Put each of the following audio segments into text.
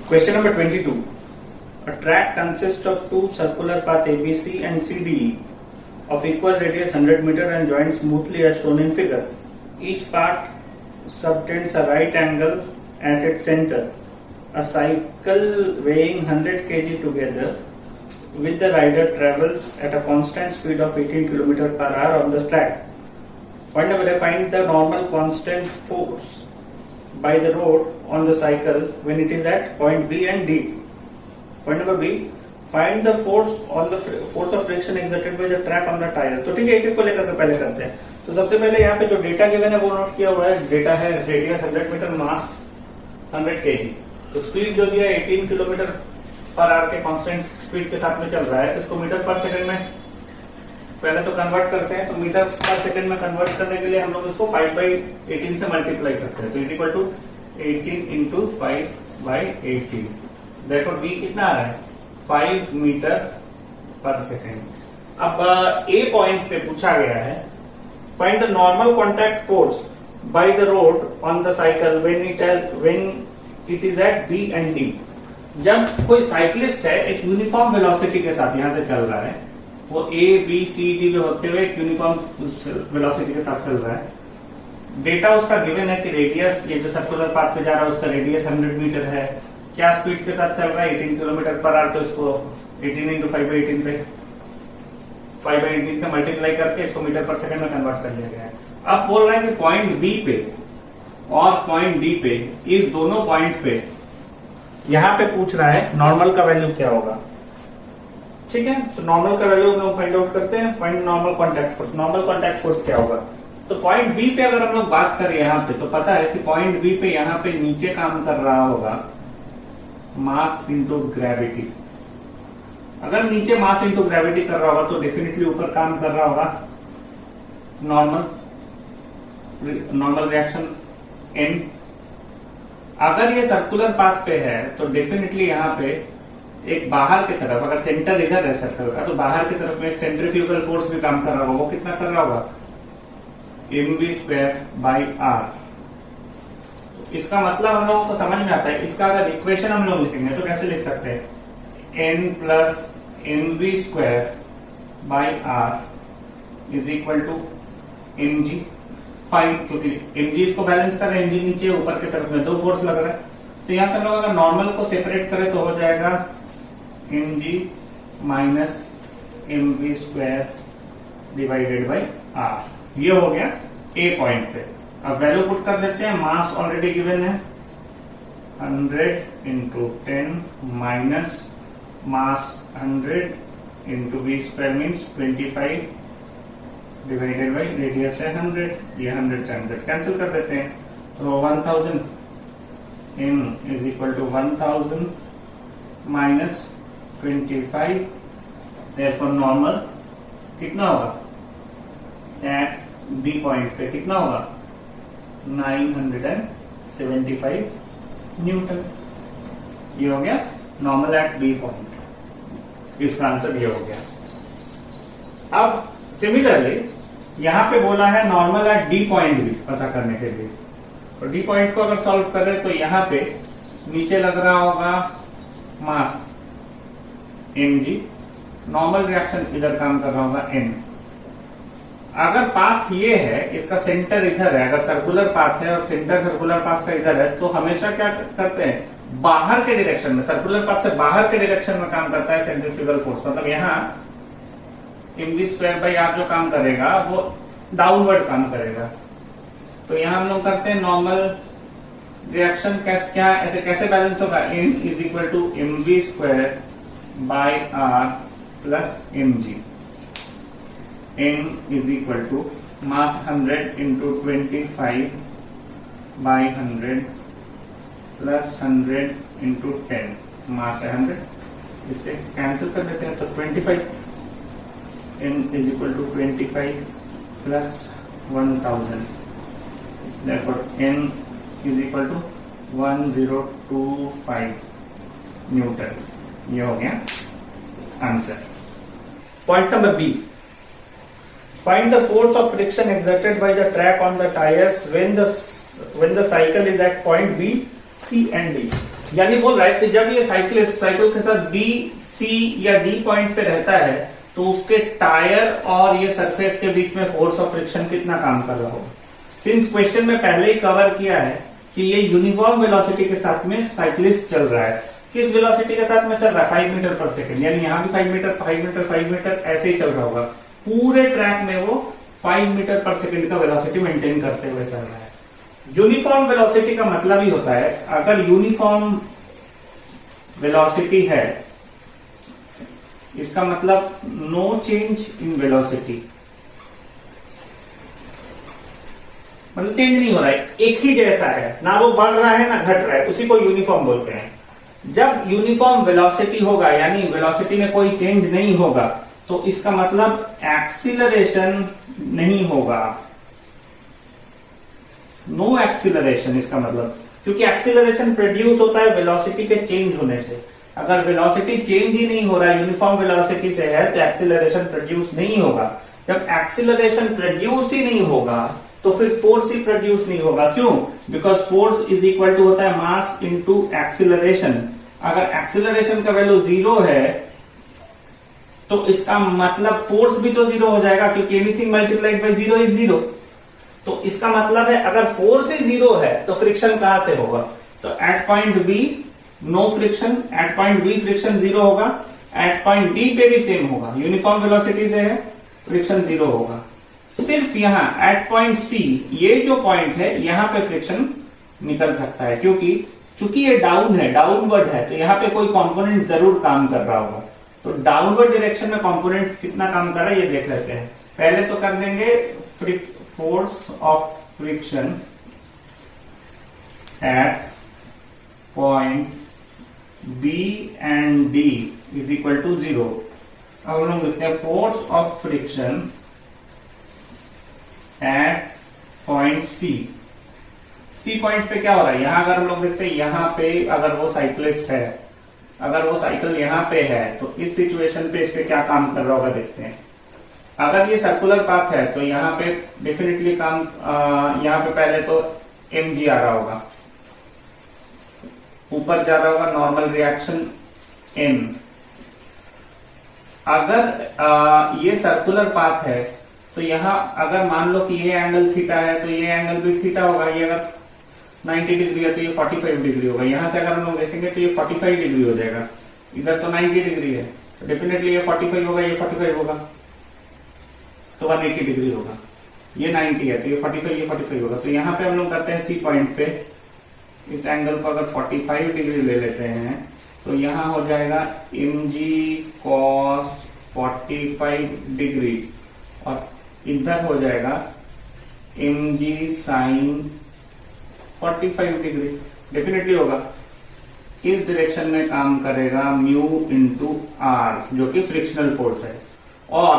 Question number 22. A track consists of two circular paths ABC and CDE of equal radius 100 meter and joined smoothly as shown in figure. Each part subtends a right angle at its center. A cycle weighing 100 kg together with the rider travels at a constant speed of 18 km per hour on the track. Point number A, find the normal constant force by the road on the cycle when it is at point B and D. Point number B, find the force of friction exerted by the track on the tires. तो ठीक है, एक को लेकर के पहले करते हैं. तो सबसे पहले यहाँ पे जो डेटा गिवन है वो नोट किया हुआ है. डेटा है रेडियस 100 मीटर, मास 100 kg. तो स्पीड जो दिया 18 किलोमीटर पर आवर के कांस्टेंट स्पीड के साथ में चल रहा है. तो इसको मीटर पर सेकंड में पहले तो कन्वर्ट करते हैं. तो मीटर पर सेकंड में कन्वर्ट करने के लिए हम लोग इसको 5/18 से मल्टीप्लाई करते हैं. तो इज इक्वल टू 18 इंटू 5/18. देखो बी कितना आ रहा है 5 मीटर पर सेकेंड. अब ए पॉइंट पे पूछा गया है find the normal contact force by the road on the cycle when it is at B and D. जब कोई साइकिलिस्ट है एक यूनिफॉर्म वेलोसिटी के साथ यहां से चल रहा है, वो ए बी सी डी में होते हुए एक यूनिफॉर्म वेलोसिटी के साथ चल रहा है. डेटा उसका गिवन है कि रेडियस, ये जो सर्कुलर पाथ पे जा रहा है उसका रेडियस 100 मीटर है. क्या स्पीड के साथ चल रहा है 18 किलोमीटर पर आवर. तो इसको 18 इंटू 5/18 पे 5/18 से मल्टीप्लाई करके इसको मीटर पर सेकंड में कन्वर्ट कर लिया गया है. अब बोल रहा है कि पॉइंट बी पे और पॉइंट डी पे, इस दोनों पॉइंट पे यहां पे पूछ रहा है नॉर्मल का वैल्यू क्या होगा. ठीक है, तो नॉर्मल का वैल्यू हम लोग फाइंड आउट करते हैं. Find normal contact force. Normal contact force क्या होगा. तो पॉइंट बी पे अगर हम लोग बात करें यहां पे, तो पता है कि पॉइंट बी पे यहां पे नीचे काम कर रहा होगा मास इंटू ग्रेविटी. अगर नीचे मास इंटू ग्रेविटी कर रहा होगा तो डेफिनेटली ऊपर काम कर रहा होगा नॉर्मल रिएक्शन एन. अगर ये सर्कुलर पाथ पे है तो डेफिनेटली यहाँ पे एक बाहर की तरफ, अगर सेंटर इधर है सर्कल का, तो बाहर की तरफ में एक सेंट्रीफ्यूगल फोर्स भी काम कर रहा होगा. वो कितना कर रहा होगा mv²/r. इसका मतलब हम लोगों को समझ में आता है. इसका अगर इक्वेशन हम लोग लिखेंगे तो कैसे लिख सकते हैं n plus mv²/r is equal to mg. Fine, क्योंकि mg इसको बैलेंस कर रहे हैं, mg नीचे ऊपर की तरफ में दो फोर्स लग रहा है. तो यहां से हम लोग अगर नॉर्मल को सेपरेट करें तो हो जाएगा mg minus mv² divided by r. ये हो गया ए पॉइंट पे. अब वैल्यू पुट कर देते हैं. मास ऑलरेडी गिवन है 100 into 10 minus mass 100 into v² means 25 divided by radius है 100. ये 100 से 100 कैंसिल कर देते हैं. तो 1000 n is equal to 1000 minus 25. Therefore normal कितना होगा एट बी पॉइंट पे, कितना होगा 975 न्यूटन. ये हो गया नॉर्मल एट बी पॉइंट. इसका आंसर ये हो गया. अब सिमिलरली यहां पे बोला है नॉर्मल एट डी पॉइंट भी पता करने के लिए. और डी पॉइंट को अगर सॉल्व करें तो यहां पे नीचे लग रहा होगा मास mg, नॉर्मल रिएक्शन इधर काम कर रहा होगा n. अगर पाथ ये है, इसका सेंटर इधर है, अगर सर्कुलर पाथ है और सेंटर सर्कुलर पाथ का इधर है, तो हमेशा क्या करते हैं बाहर के डायरेक्शन में, सर्कुलर पाथ से बाहर के डायरेक्शन में काम करता है सेंट्रीफ्यूगल फोर्स. मतलब यहाँ mv²/r जो काम करेगा वो डाउनवर्ड काम करेगा. तो यहाँ हम लोग करते हैं नॉर्मल रिएक्शन क्या ऐसे कैसे बैलेंस होगा. n is equal to mv²/r plus mg. n is equal to mass 100 into 25/100 plus 100 into 10 mass है 100. इससे कैंसिल कर देते हैं तो 25 n is equal to 25 plus 1000. therefore n is equal to 1025 newton. ये हो गया answer. Point number B, find the force of friction exerted by the track on the tires when the cycle is at point B, C and D. यानी बोल रहा है कि जब ये साइकिलिस्ट साइकिल के साथ बी, सी या डी पॉइंट पे रहता है तो उसके टायर और ये सरफेस के बीच में फोर्स ऑफ फ्रिक्शन कितना काम कर रहा होगा। सिंस क्वेश्चन में पहले ही कवर किया है कि ये यूनिफॉर्म वेलोसिटी के साथ में साइकिलिस्ट चल रहा है। किस वेलोसिटी के साथ में चल रहा है? 5 मीटर पर सेकंड, यानी यहाँ भी 5 मीटर 5 मीटर 5 मीटर ऐसे ही चल रहा होगा। पूरे ट्रैक में वो 5 मीटर पर सेकंड का वेलोसिटी मेंटेन करते हुए चल रहा है। यूनिफॉर्म वेलोसिटी का मतलब ही होता है, अगर यूनिफॉर्म वेलोसिटी है इसका मतलब नो चेंज इन वेलोसिटी, मतलब चेंज नहीं हो रहा है, एक ही जैसा है, ना वो बढ़ रहा है ना घट रहा है, उसी को यूनिफॉर्म बोलते हैं। जब यूनिफॉर्म वेलोसिटी होगा यानी वेलोसिटी में कोई चेंज नहीं होगा तो इसका मतलब एक्सीलरेशन नहीं होगा, नो एक्सीलरेशन इसका मतलब, क्योंकि एक्सीलरेशन प्रोड्यूस होता है वेलोसिटी के चेंज होने से। अगर वेलोसिटी चेंज ही नहीं हो रहा है, यूनिफॉर्म वेलोसिटी से है, तो एक्सीलरेशन प्रोड्यूस नहीं होगा। जब एक्सीलरेशन प्रोड्यूस ही नहीं होगा तो फिर फोर्स ही प्रोड्यूस नहीं होगा। क्यों? Because force is equal to होता है मास इनटू एक्सीलरेशन। अगर एक्सीलरेशन का वैल्यू 0 है तो इसका मतलब फोर्स भी तो 0 हो जाएगा, क्योंकि एनीथिंग मल्टीप्लाइड बाय 0 इज 0। तो इसका मतलब है अगर फोर्स ही 0 है तो फ्रिक्शन कहां से होगा? तो at point B no friction, at point B friction 0 होगा, एट पॉइंट डी पे भी सेम होगा, यूनिफॉर्म वेलोसिटी से है फ्रिक्शन 0 होगा। सिर्फ यहां एट पॉइंट सी, ये जो पॉइंट है यहां पे फ्रिक्शन निकल सकता है, क्योंकि चूंकि ये डाउन है, डाउनवर्ड है, तो यहां पे कोई कंपोनेंट जरूर काम कर रहा होगा। तो डाउनवर्ड डायरेक्शन में कंपोनेंट कितना काम कर रहा है ये देख लेते हैं। पहले तो कर देंगे force of friction at point B and D is equal to 0। अब हम लोग लिखते हैं force of friction at point C. C point पे क्या हो रहा है? यहां अगर हम लोग देखते हैं, यहां पे अगर वो साइकिलिस्ट है, अगर वो साइकिल यहां पे है तो इस सिचुएशन पे इस पे क्या काम कर रहा होगा देखते हैं। अगर ये सर्कुलर पाथ है तो यहां पे डेफिनेटली काम यहां पे पहले तो mg आ रहा होगा, ऊपर जा रहा होगा नॉर्मल रिएक्शन n। अगर ये सर्कुलर पाथ है तो यहां अगर मान लो कि ये एंगल थीटा है तो ये एंगल भी थीटा होगा। ये अगर 90 डिग्री है तो ये 45 डिग्री होगा। यहां से अगर हम लोग देखेंगे तो ये 45 डिग्री हो जाएगा। इधर तो 90 डिग्री है तो डेफिनेटली ये 45 होगा, ये 45 होगा तो 180 डिग्री होगा। ये 90 है तो ये 45 ये 45 होगा। तो यहां पे हम लोग करते हैं सी पॉइंट पे इस एंगल को अगर 45 डिग्री ले लेते हैं तो यहां हो जाएगा mg cos 45 डिग्री और इधर हो जाएगा mg sin 45 डिग्री। डेफिनेटली होगा, इस डायरेक्शन में काम करेगा म्यू इंटू आर जो कि फ्रिक्शनल फोर्स है। और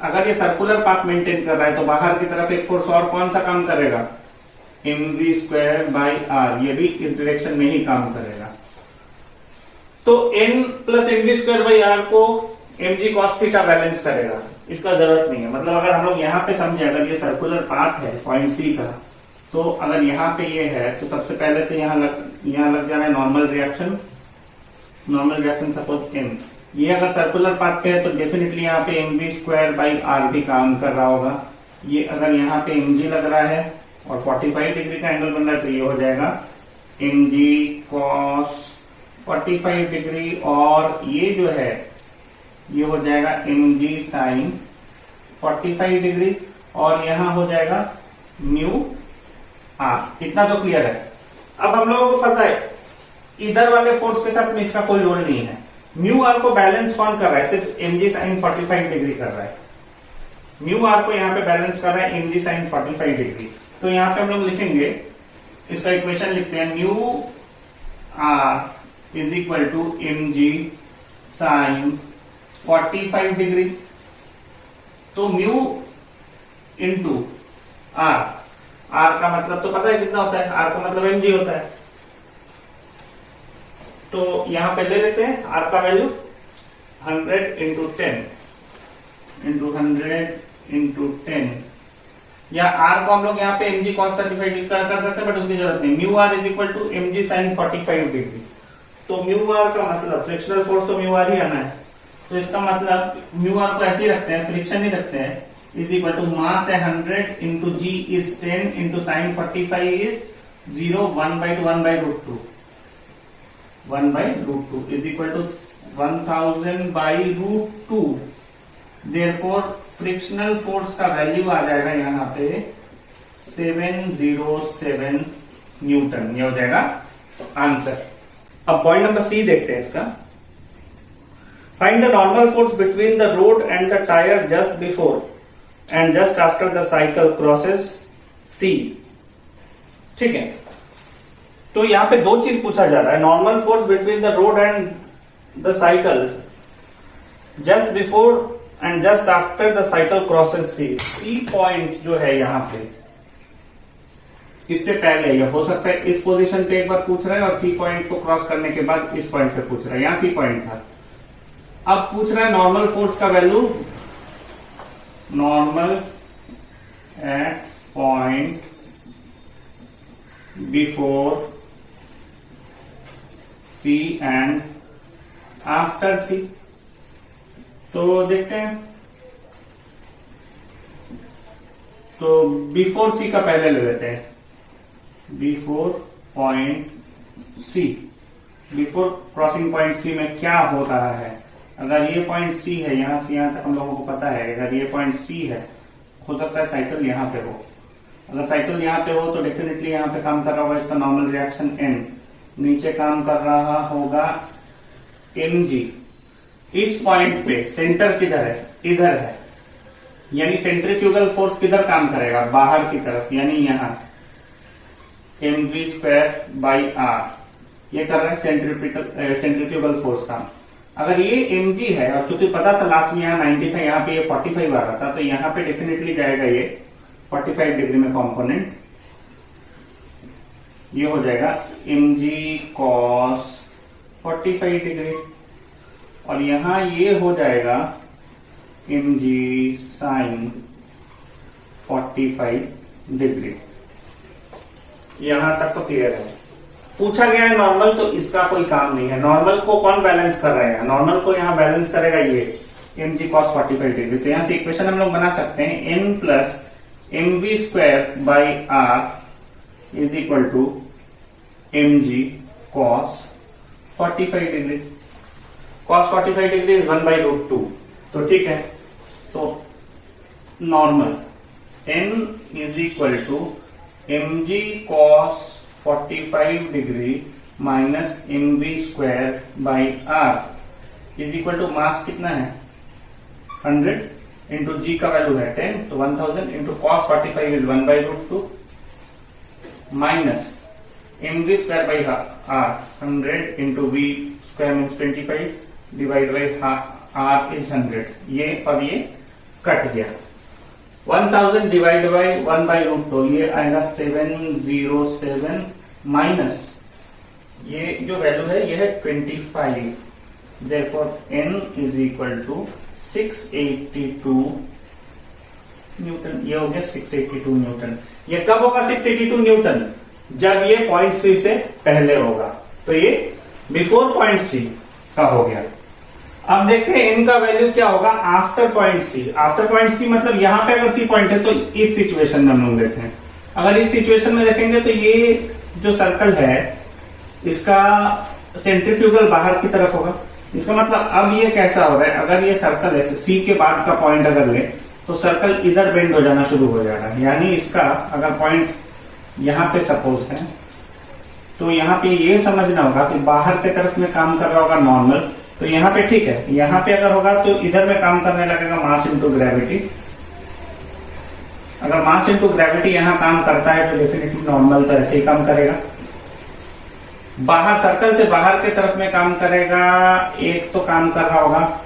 अगर ये सर्कुलर पाथ मेंटेन कर रहा है तो बाहर की तरफ एक फोर्स और कौन सा काम करेगा? mv स्क्वायर बाई आर, ये भी इस डायरेक्शन में ही काम करेगा। तो n plus mv square by R को mg cos थीटा बैलेंस करेगा, इसका जरूरत नहीं है। मतलब अगर हम लोग यहाँ पे समझे, अगर ये सर्कुलर पाथ है पॉइंट सी का, तो अगर यहाँ पे ये है तो सबसे पहले तो यहाँ लग जाना है normal reaction. Normal reaction suppose n, ये अगर सर्कुलर पाथ पे है तो डेफिनेटली यहाँ पे mv स्क्वायर बाई आर भी काम कर रहा होगा। ये अगर यहाँ पे mg लग रहा है और 45 डिग्री का एंगल बन रहा है तो ये हो जाएगा mg cos 45 डिग्री और ये जो है ये हो जाएगा mg sin 45 डिग्री और यहां हो जाएगा म्यू आर। इतना तो क्लियर है। अब हम लोगों को पता है इधर वाले फोर्स के साथ में इसका कोई रोल नहीं है। म्यू आर को बैलेंस कौन कर रहा है? सिर्फ mg sin 45 डिग्री कर रहा है। म्यू आर को यहाँ पे बैलेंस कर रहा है mg sin 45 डिग्री। तो यहाँ पे हम लोग लिखेंगे, इसका इक्वेशन लिखते हैं, mu R is equal to mg sin 45 degree. तो म्यू इंटू आर, आर का मतलब तो पता है कितना होता है? आर का मतलब mg होता है। तो यहां पे ले लेते हैं आर का वैल्यू 100 इंटू 10 इंटू 100 इंटू 10 या आर को हम लोग यहाँ पे mg cos 35 कर सकते हैं, बट उसकी जरूरत नहीं। Mu R is equal to mg sin 45 degree. तो म्यू आर का मतलब फ्रिक्शनल फोर्स तो म्यू आर ही आना है, तो इसका मतलब म्यू आर को ऐसे ही रखते हैं, फ्रिक्शन ही रखते हैं, इज इक्वल टू मास है 100 into g is 10 into sine 45 is 0, 1/2 1/√2 1/√2 is equal to 1000/√2। Therefore frictional force का वैल्यू आ जाएगा यहाँ पे 707 न्यूटन। ये हो जाएगा आंसर। अब पॉइंट नंबर सी देखते हैं इसका। Find the normal force between the road and the tyre just before and just after the cycle crosses C. ठीक है, तो यहां पे दो चीज पूछा जा रहा है, normal force between the road and the cycle just before and just after the cycle crosses C. C point जो है यहां पे, इससे पहले ये हो सकता है इस पोजीशन पे एक बार पूछ रहा है और सी पॉइंट को क्रॉस करने के बाद इस पॉइंट पे पूछ रहा है। यहां सी पॉइंट था, अब पूछ रहा है नॉर्मल फोर्स का value, normal at point before C and after C. तो देखते हैं, तो बिफोर सी का पहले ले लेते हैं, before point C, before crossing point C में क्या हो रहा है। अगर ये पॉइंट सी है, यहां से यहां तक हम लोगों को पता है, अगर ये पॉइंट सी है, हो सकता है साइकिल यहां पे हो। अगर साइकिल यहां पे हो तो डेफिनेटली यहां पे काम कर रहा होगा इसका नॉर्मल रिएक्शन एन, नीचे काम कर रहा होगा mg। इस पॉइंट पे सेंटर किधर है, इधर है, यानी सेंट्रीफ्यूगल फोर्स किधर काम करेगा, बाहर की तरफ, यानी यहां mv²/r। ये कर रहा है सेंट्रीफ्यूगल फोर्स काम। अगर ये mg है और चूंकि पता था लास्ट में यहाँ 90 था, यहाँ पे ये 45 आ रहा था, तो यहाँ पे डेफिनेटली जाएगा ये 45 डिग्री में कंपोनेंट। ये हो जाएगा mg cos 45 डिग्री, और यहां ये हो जाएगा mg sin 45 डिग्री। यहां तक तो क्लियर है। पूछा गया है नॉर्मल, तो इसका कोई काम नहीं है। नॉर्मल को कौन बैलेंस कर रहा है, नॉर्मल को यहां बैलेंस करेगा ये mg cos 45 डिग्री। तो यहां से इक्वेशन हम लोग बना सकते हैं, n plus mv²/r is equal to mg cos 45 degree. cos 45 degree is 1/√2। तो ठीक है, तो normal n is equal to mg cos 45 degree minus mv²/r is equal to mass कितना है 100 इंटू जी का वैल्यू है 10, तो 1000 into cos 45 is 1/√2 minus mv²/r 100 into v² means 25 divide by r is 100। ये और ये कट गया, 1000 डिवाइड बाई 1/√2 ये आएगा 707 माइनस ये जो वैल्यू है ये है 25। Therefore n is equal to 682 newton. ये हो गया 682 न्यूटन। ये कब होगा 682 न्यूटन, जब ये पॉइंट सी से पहले होगा। तो ये बिफोर पॉइंट सी का हो गया। अब देखते हैं इनका वैल्यू क्या होगा after point C. After point C मतलब यहां पे अगर सी पॉइंट है तो इस सिचुएशन में हम लोग देखते हैं। अगर इस सिचुएशन में देखेंगे तो ये जो सर्कल है इसका सेंट्रीफ्यूगल बाहर की तरफ होगा। इसका मतलब अब ये कैसा हो रहा है, अगर ये सर्कल है सी के बाद का पॉइंट अगर ले तो सर्कल इधर बेंड हो जाना शुरू हो जाएगा। यानी इसका अगर पॉइंट यहां पे सपोज है तो यहां पे ये समझना होगा कि बाहर की तरफ में काम कर रहा होगा नॉर्मल, तो यहां पे ठीक है, यहां पे अगर होगा तो इधर में काम करने लगेगा मास इंटू ग्रेविटी। अगर मास इंटू ग्रेविटी यहां काम करता है तो डेफिनेटली नॉर्मल तो ऐसे ही काम करेगा। बाहर सर्कल से बाहर की तरफ में काम करेगा, एक तो काम कर रहा होगा,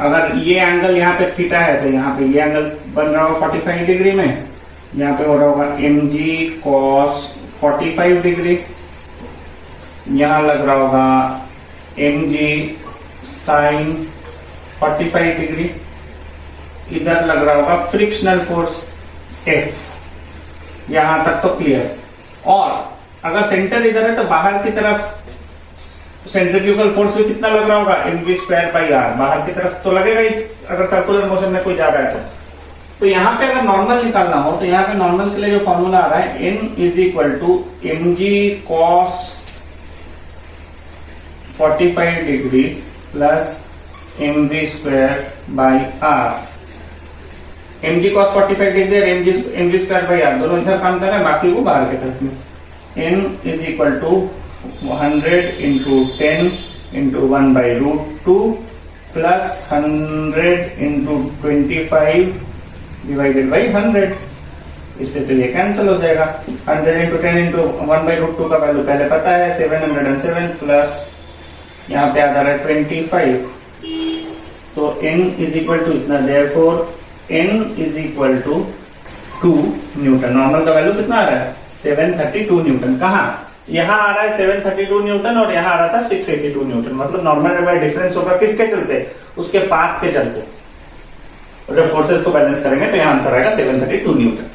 अगर ये एंगल यहाँ पे थीटा है तो यहाँ पे ये एंगल बन रहा होगा 45 डिग्री में, यहाँ पे हो रहा होगा mg cos 45 डिग्री, यहां लग रहा होगा mg sin 45 डिग्री, इधर लग रहा होगा फ्रिक्शनल फोर्स। F। यहां तक तो क्लियर। और अगर सेंटर इधर है तो बाहर की तरफ सेंट्रीफ्यूगल फोर्स भी कितना लग रहा होगा, mv²/r। बाहर की तरफ तो लगेगा ही अगर सर्कुलर मोशन में कोई जा रहा है तो यहाँ पे अगर नॉर्मल निकालना हो तो यहाँ पे नॉर्मल के लिए जो फॉर्मूला आ रहा है n = mg cos 45 degree plus mv²/r। mg cos 45 degree और mv²/r दोनों इधर काम कर रहे हैं, बाकी वो बाहर की तरफ में। n = 100 × 10 × 1/√2 plus 100 × 25 divided by 100। इससे तो ये कैंसिल हो जाएगा। 100 × 10 × 1/√2 का वैल्यू पहले पता है 707 प्लस यहाँ पे आ रहा है 25। तो n = इतना, देयरफॉर n = 2 न्यूटन। नॉर्मल का वैल्यू कितना आ रहा है 732 न्यूटन। कहाँ, यहाँ आ रहा है 732 न्यूटन और यहाँ आ रहा था 682 न्यूटन। मतलब नॉर्मल डिफरेंस होगा किसके चलते, उसके पाथ के चलते। और जब फोर्सेस को बैलेंस करेंगे तो यहाँ आंसर आएगा 732 न्यूटन।